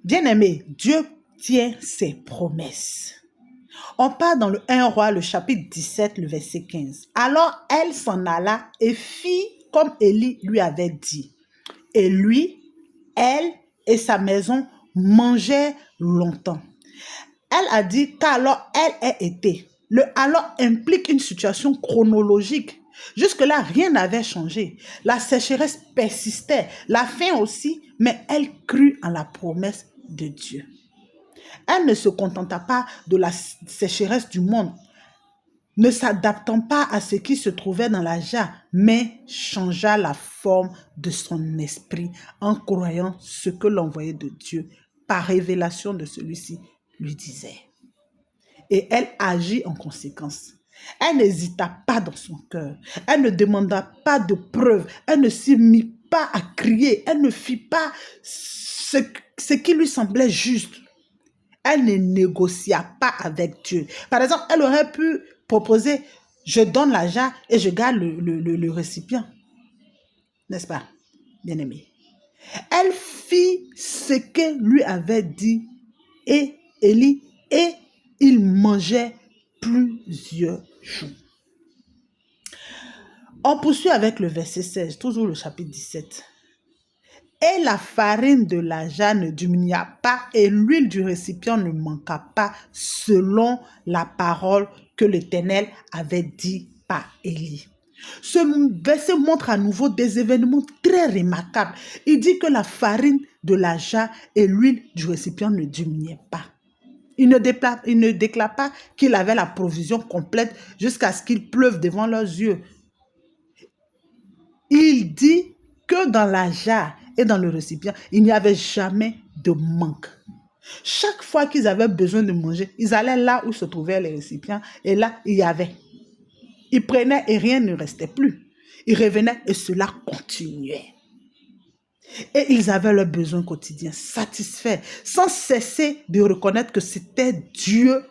Bien-aimé, Dieu tient ses promesses. On part dans le 1 roi, le chapitre 17, le verset 15. Alors elle s'en alla et fit comme Élie lui avait dit. Et lui, elle et sa maison mangeaient longtemps. Elle a dit qu'alors elle est été. Le alors implique une situation chronologique. Jusque-là, rien n'avait changé. La sécheresse persistait, la faim aussi, mais elle crut en la promesse de Dieu. Elle ne se contenta pas de la sécheresse du monde, ne s'adaptant pas à ce qui se trouvait dans la jarre, mais changea la forme de son esprit en croyant ce que l'envoyé de Dieu, par révélation de celui-ci, lui disait. Et elle agit en conséquence. Elle n'hésita pas dans son cœur. Elle ne demanda pas de preuves. Elle ne s'y mit pas à crier. Elle ne fit pas ce qui lui semblait juste. Elle ne négocia pas avec Dieu. Par exemple, elle aurait pu proposer, je donne l'argent et je garde le récipient. N'est-ce pas, bien-aimé? Elle fit ce que lui avait dit et Élie, et il mangeait plusieurs jours. On poursuit avec le verset 16, toujours le chapitre 17. Et la farine de la jarre ne diminua pas et l'huile du récipient ne manqua pas selon la parole que l'Éternel avait dit par Élie. Ce verset montre à nouveau des événements très remarquables. Il dit que la farine de la jarre et l'huile du récipient ne diminuaient pas. Il ne déclare pas qu'il avait la provision complète jusqu'à ce qu'il pleuve devant leurs yeux. Il dit que dans la jarre et dans le récipient, il n'y avait jamais de manque. Chaque fois qu'ils avaient besoin de manger, ils allaient là où se trouvaient les récipients et là, il y avait. Ils prenaient et rien ne restait plus. Ils revenaient et cela continuait. Et ils avaient leurs besoins quotidiens satisfaits, sans cesser de reconnaître que c'était Dieu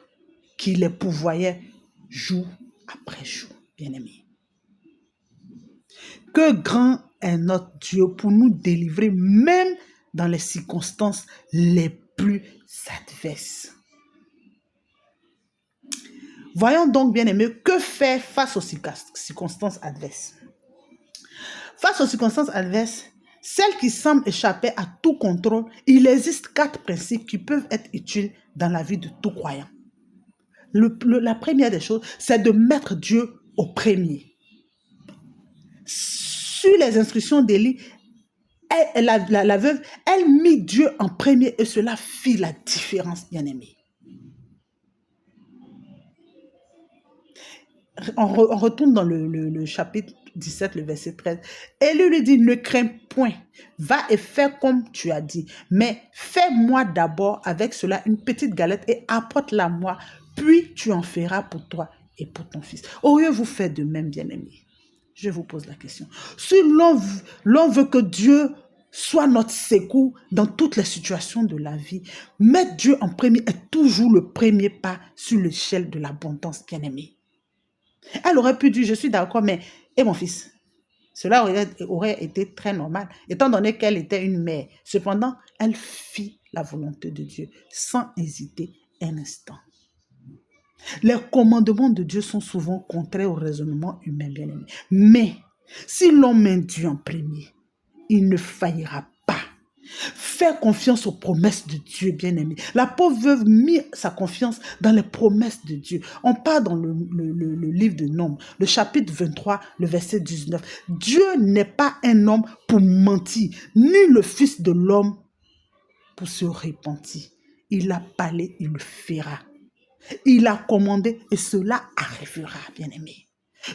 qui les pourvoyait jour après jour, bien-aimés. Que grand est notre Dieu pour nous délivrer même dans les circonstances les plus adverses. Voyons donc, bien-aimés, que faire face aux circonstances adverses. Face aux circonstances adverses, celles qui semblent échapper à tout contrôle, il existe 4 principes qui peuvent être utiles dans la vie de tout croyant. La première des choses, c'est de mettre Dieu au premier. Sur les instructions d'Élie, la veuve, elle mit Dieu en premier et cela fit la différence, bien-aimé. On retourne dans le chapitre 17, le verset 13. Élie lui dit, ne crains point, va et fais comme tu as dit, mais fais-moi d'abord avec cela une petite galette et apporte-la moi, puis tu en feras pour toi et pour ton fils. Auriez-vous fait de même, bien-aimé? Je vous pose la question. Si l'on veut que Dieu soit notre secours dans toutes les situations de la vie, mettre Dieu en premier est toujours le premier pas sur l'échelle de l'abondance, bien-aimé. Elle aurait pu dire, je suis d'accord, mais et mon fils? Cela aurait été très normal, étant donné qu'elle était une mère. Cependant, elle fit la volonté de Dieu sans hésiter un instant. Les commandements de Dieu sont souvent contraires au raisonnement humain, bien-aimé. Mais si l'on met Dieu en premier, il ne faillira pas. Fais confiance aux promesses de Dieu, bien-aimé. La pauvre veuve mit sa confiance dans les promesses de Dieu. On part dans le livre de Nombres, le chapitre 23, le verset 19. Dieu n'est pas un homme pour mentir, ni le fils de l'homme pour se repentir. Il a parlé, il le fera. Il a commandé et cela arrivera, bien-aimé.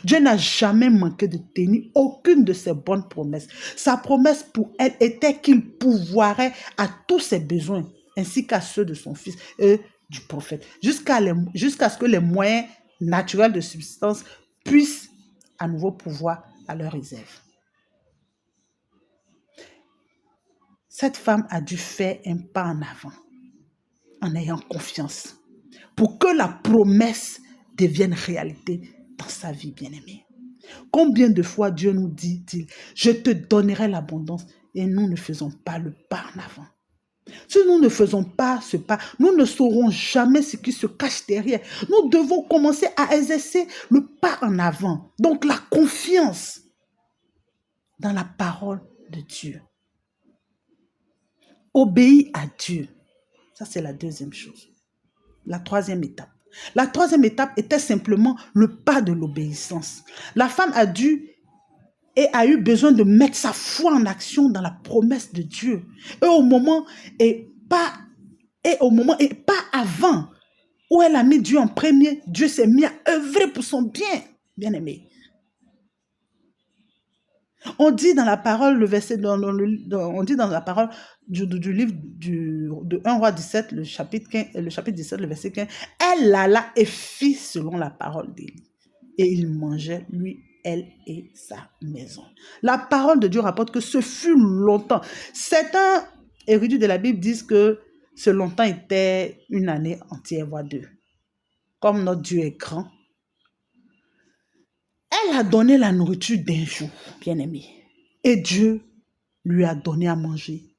Dieu n'a jamais manqué de tenir aucune de ses bonnes promesses. Sa promesse pour elle était qu'il pourvoirait à tous ses besoins, ainsi qu'à ceux de son fils et du prophète, jusqu'à ce que les moyens naturels de subsistance puissent à nouveau pourvoir à leur réserve. Cette femme a dû faire un pas en avant, en ayant confiance, pour que la promesse devienne réalité dans sa vie, bien-aimée. Combien de fois Dieu nous dit-il, je te donnerai l'abondance et nous ne faisons pas le pas en avant. Si nous ne faisons pas ce pas, nous ne saurons jamais ce qui se cache derrière. Nous devons commencer à exercer le pas en avant. Donc la confiance dans la parole de Dieu. Obéis à Dieu. Ça, c'est la deuxième chose. La troisième étape. La troisième étape était simplement le pas de l'obéissance. La femme a dû et a eu besoin de mettre sa foi en action dans la promesse de Dieu. Et pas avant, où elle a mis Dieu en premier, Dieu s'est mis à œuvrer pour son bien, bien-aimé. On dit dans la parole, le verset, on dit dans la parole du livre de 1 roi 17, le chapitre 17, le verset 15, elle alla et fit selon la parole d'Élie. Et il mangeait, lui, elle et sa maison. La parole de Dieu rapporte que ce fut longtemps. Certains érudits de la Bible disent que ce longtemps était une année entière, voire deux. Comme notre Dieu est grand, elle a donné la nourriture d'un jour, bien-aimé. Et Dieu lui a donné à manger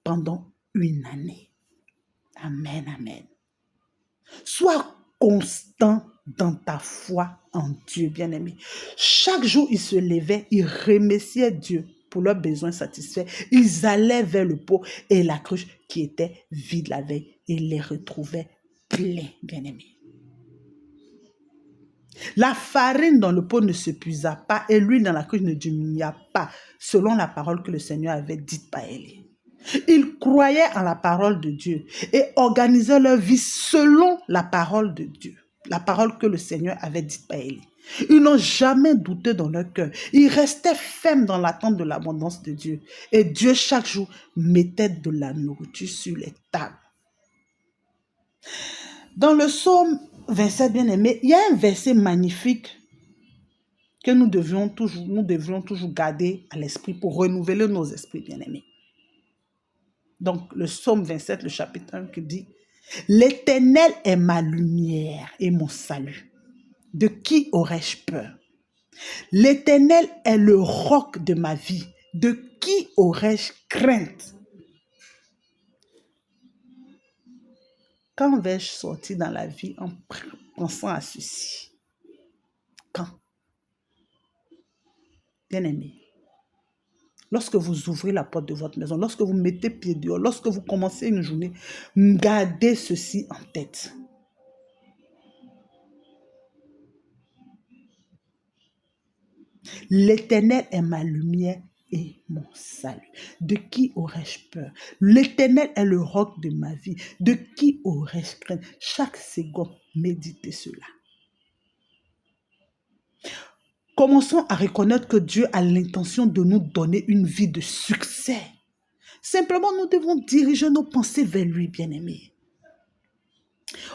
pendant une année. Amen, amen. Sois constant dans ta foi en Dieu, bien-aimé. Chaque jour, ils se levaient, ils remerciaient Dieu pour leurs besoins satisfaits. Ils allaient vers le pot et la cruche qui était vide la veille et les retrouvaient pleins, bien-aimé. La farine dans le pot ne s'épuisa pas et l'huile dans la cruche ne diminua pas, selon la parole que le Seigneur avait dite par Élie. Ils croyaient en la parole de Dieu et organisaient leur vie selon la parole de Dieu, la parole que le Seigneur avait dite par Élie. Ils n'ont jamais douté dans leur cœur. Ils restaient fermes dans l'attente de l'abondance de Dieu. Et Dieu, chaque jour, mettait de la nourriture sur les tables. Dans le psaume 27, bien-aimé, il y a un verset magnifique que nous devrions toujours garder à l'esprit pour renouveler nos esprits, bien-aimés. Donc, le psaume 27, le chapitre 1, qui dit « L'Éternel est ma lumière et mon salut. De qui aurais-je peur? L'Éternel est le roc de ma vie. De qui aurais-je crainte? » Quand vais-je sortir dans la vie en pensant à ceci? Quand? Bien-aimé, lorsque vous ouvrez la porte de votre maison, lorsque vous mettez pied dehors, lorsque vous commencez une journée, gardez ceci en tête. L'Éternel est ma lumière et mon salut. De qui aurais-je peur? L'Éternel est le roc de ma vie. De qui aurais-je crainte? Chaque seconde, méditez cela. Commençons à reconnaître que Dieu a l'intention de nous donner une vie de succès. Simplement, nous devons diriger nos pensées vers lui, bien-aimé.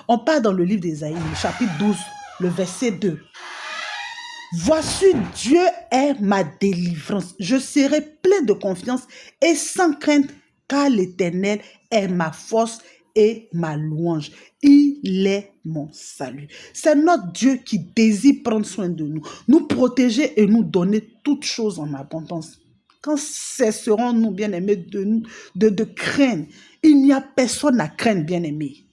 On part dans le livre d'Ésaïe, le chapitre 12, le verset 2. Voici, Dieu est ma délivrance. Je serai plein de confiance et sans crainte, car l'Éternel est ma force et ma louange. Il est mon salut. C'est notre Dieu qui désire prendre soin de nous, nous protéger et nous donner toutes choses en abondance. Quand cesserons-nous, bien-aimés, de craindre? Il n'y a personne à craindre, bien-aimés.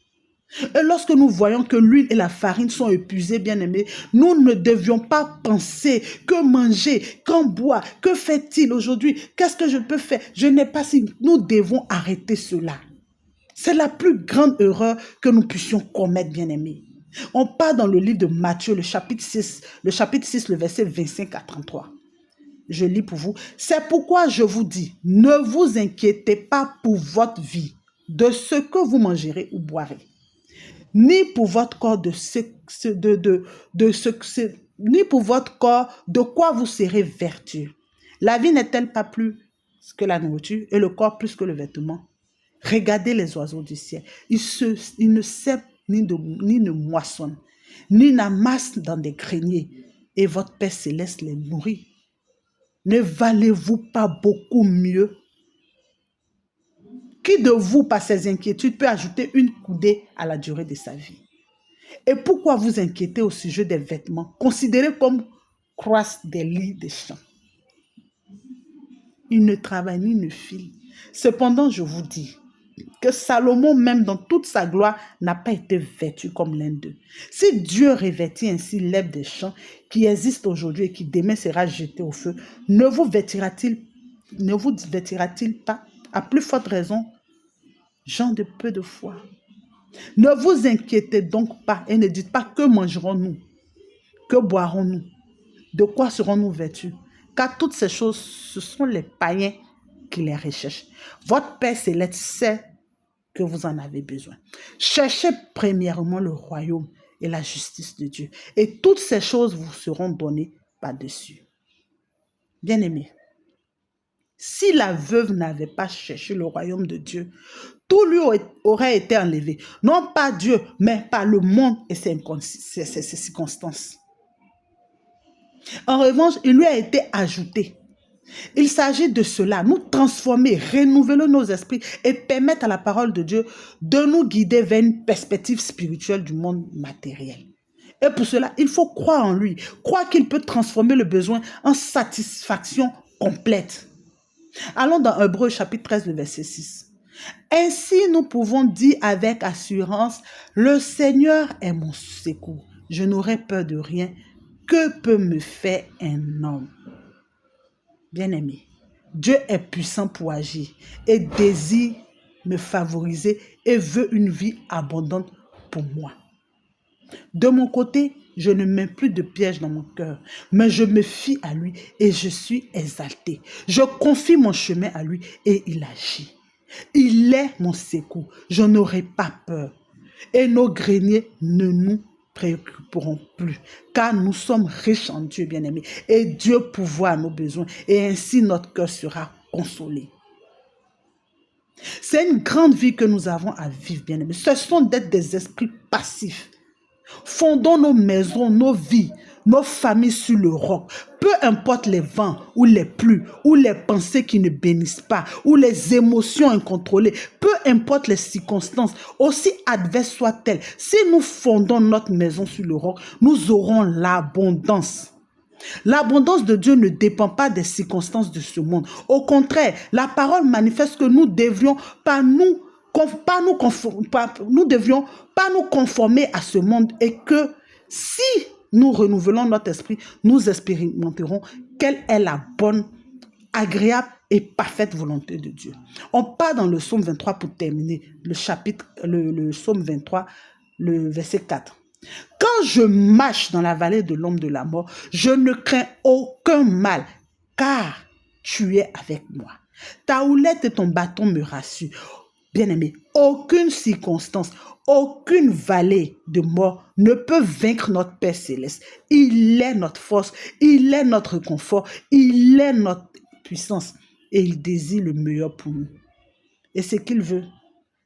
Et lorsque nous voyons que l'huile et la farine sont épuisées, bien-aimés, nous ne devions pas penser que manger, qu'en boire, que fait-il aujourd'hui? Qu'est-ce que je peux faire? Je n'ai pas si. Nous devons arrêter cela. C'est la plus grande erreur que nous puissions commettre, bien-aimés. On part dans le livre de Matthieu, le chapitre 6, le verset 25 à 33. Je lis pour vous. C'est pourquoi je vous dis, ne vous inquiétez pas pour votre vie, de ce que vous mangerez ou boirez, ni pour votre corps ni pour votre corps de quoi vous serez vertueux. La vie n'est-elle pas plus que la nourriture et le corps plus que le vêtement? Regardez les oiseaux du ciel. Ils ne sèment ni ne moissonnent, ni n'amassent dans des greniers, et votre Père céleste les nourrit. Ne valez-vous pas beaucoup mieux? Qui de vous, par ses inquiétudes, peut ajouter une coudée à la durée de sa vie? Et pourquoi vous inquiétez au sujet des vêtements, considérés comme croissent des lits des champs? Ils ne travaillent ni ne filent. Cependant, je vous dis, que Salomon, même dans toute sa gloire, n'a pas été vêtu comme l'un d'eux. Si Dieu revêtit ainsi l'herbe des champs qui existe aujourd'hui et qui demain sera jetée au feu, ne vous vêtira-t-il pas, à plus forte raison, gens de peu de foi? Ne vous inquiétez donc pas et ne dites pas que mangerons-nous, que boirons-nous, de quoi serons-nous vêtus? Car toutes ces choses, ce sont les païens qui les recherchent. Votre Père céleste sait que vous en avez besoin. Cherchez premièrement le royaume et la justice de Dieu. Et toutes ces choses vous seront données par-dessus. Bien-aimés, si la veuve n'avait pas cherché le royaume de Dieu, tout lui aurait été enlevé. Non pas Dieu, mais par le monde et ses circonstances. En revanche, il lui a été ajouté. Il s'agit de cela, nous transformer, renouveler nos esprits et permettre à la parole de Dieu de nous guider vers une perspective spirituelle du monde matériel. Et pour cela, il faut croire en lui, croire qu'il peut transformer le besoin en satisfaction complète. Allons dans Hébreux chapitre 13, le verset 6. Ainsi, nous pouvons dire avec assurance, le Seigneur est mon secours. Je n'aurai peur de rien. Que peut me faire un homme? Bien-aimé, Dieu est puissant pour agir et désire me favoriser et veut une vie abondante pour moi. De mon côté, je ne mets plus de pièges dans mon cœur, mais je me fie à lui et je suis exalté. Je confie mon chemin à lui et il agit. Il est mon secours, je n'aurai pas peur. Et nos greniers ne nous préoccuperont plus, car nous sommes riches en Dieu, bien-aimés, et Dieu pourvoit à nos besoins, et ainsi notre cœur sera consolé. C'est une grande vie que nous avons à vivre, bien-aimés. Ce sont d'être des esprits passifs. Fondons nos maisons, nos vies, nos familles sur le roc. Peu importe les vents ou les pluies, ou les pensées qui ne bénissent pas, ou les émotions incontrôlées, peu importe les circonstances, aussi adverses soient-elles, si nous fondons notre maison sur le roc, nous aurons l'abondance. L'abondance de Dieu ne dépend pas des circonstances de ce monde. Au contraire, la parole manifeste que nous devrions pas nous conformer à ce monde et que si nous renouvelons notre esprit, nous expérimenterons quelle est la bonne, agréable et parfaite volonté de Dieu. On part dans le psaume 23 pour terminer, le psaume 23, le verset 4. Quand je marche dans la vallée de l'ombre de la mort, je ne crains aucun mal, car tu es avec moi. Ta houlette et ton bâton me rassurent. Bien-aimé, aucune circonstance, aucune vallée de mort ne peut vaincre notre Père céleste. Il est notre force, il est notre confort, il est notre puissance et il désire le meilleur pour nous. Et ce qu'il veut,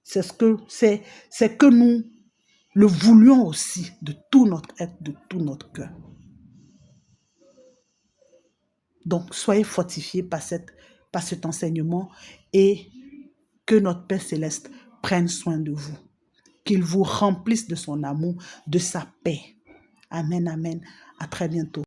c'est que nous le voulions aussi de tout notre être, de tout notre cœur. Donc, soyez fortifiés par cet enseignement et que notre Père céleste prenne soin de vous. Qu'il vous remplisse de son amour, de sa paix. Amen, amen. À très bientôt.